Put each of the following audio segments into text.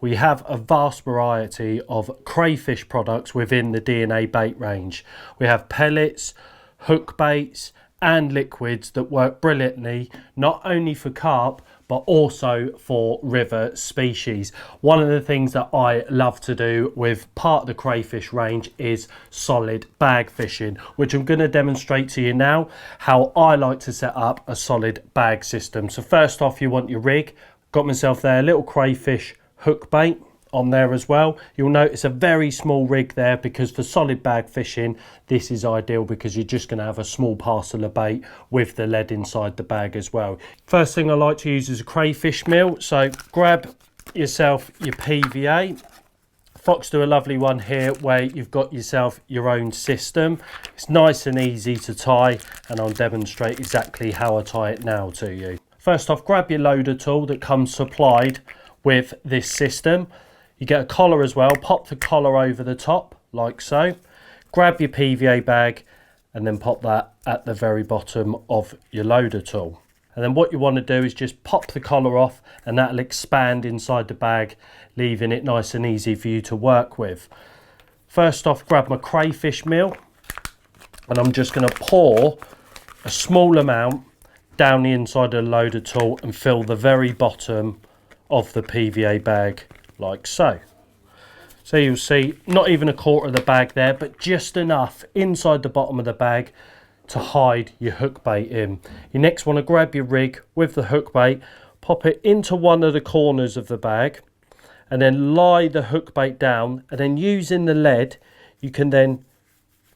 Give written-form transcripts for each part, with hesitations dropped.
we have a vast variety of crayfish products within the DNA bait range. We have pellets, hook baits and liquids that work brilliantly not only for carp but also for river species. One of the things that I love to do with part of the crayfish range is solid bag fishing, which I'm going to demonstrate to you now how I like to set up a solid bag system. So first off, you want your rig. Got myself there a little crayfish hook bait on there as well. You'll notice a very small rig there because for solid bag fishing this is ideal because you're just going to have a small parcel of bait with the lead inside the bag as well. First thing I like to use is a crayfish meal, so grab yourself your PVA. Fox do a lovely one here where you've got yourself your own system. It's nice and easy to tie and I'll demonstrate exactly how I tie it now to you. First off, grab your loader tool that comes supplied with this system. You get a collar as well, pop the collar over the top like so, grab your PVA bag and then pop that at the very bottom of your loader tool. And then what you want to do is just pop the collar off and that'll expand inside the bag, leaving it nice and easy for you to work with. First off, grab my crayfish meal and I'm just going to pour a small amount down the inside of the loader tool and fill the very bottom of the PVA bag like so. So you'll see not even a quarter of the bag there, but just enough inside the bottom of the bag to hide your hook bait in. You next want to grab your rig with the hook bait, pop it into one of the corners of the bag and then lie the hook bait down, and then using the lead you can then,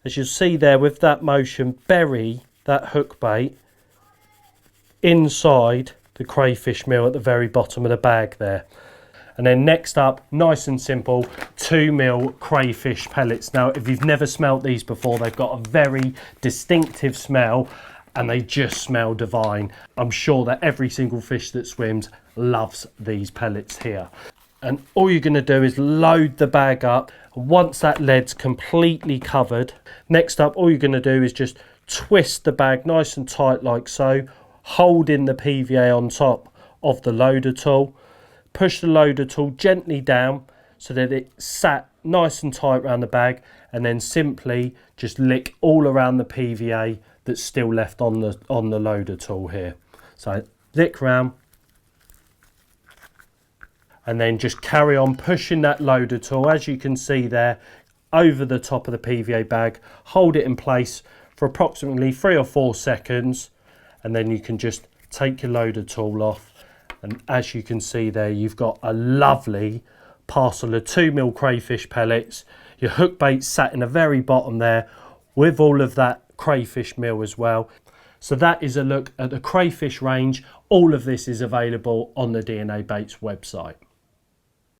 as you'll see there with that motion, bury that hook bait inside the crayfish meal at the very bottom of the bag there. And then next up, nice and simple, 2mm crayfish pellets. Now, if you've never smelt these before, they've got a very distinctive smell and they just smell divine. I'm sure that every single fish that swims loves these pellets here. And all you're gonna do is load the bag up. Once that lead's completely covered, next up, all you're gonna do is just twist the bag nice and tight like so, holding the PVA on top of the loader tool. Push the loader tool gently down so that it sat nice and tight around the bag, and then simply just lick all around the PVA that's still left on the loader tool here. So lick around and then just carry on pushing that loader tool, as you can see there, over the top of the PVA bag. Hold it in place for approximately 3 or 4 seconds and then you can just take your loader tool off. And as you can see there, you've got a lovely parcel of 2mm crayfish pellets. Your hook bait sat in the very bottom there with all of that crayfish meal as well. So that is a look at the crayfish range. All of this is available on the DNA Baits website.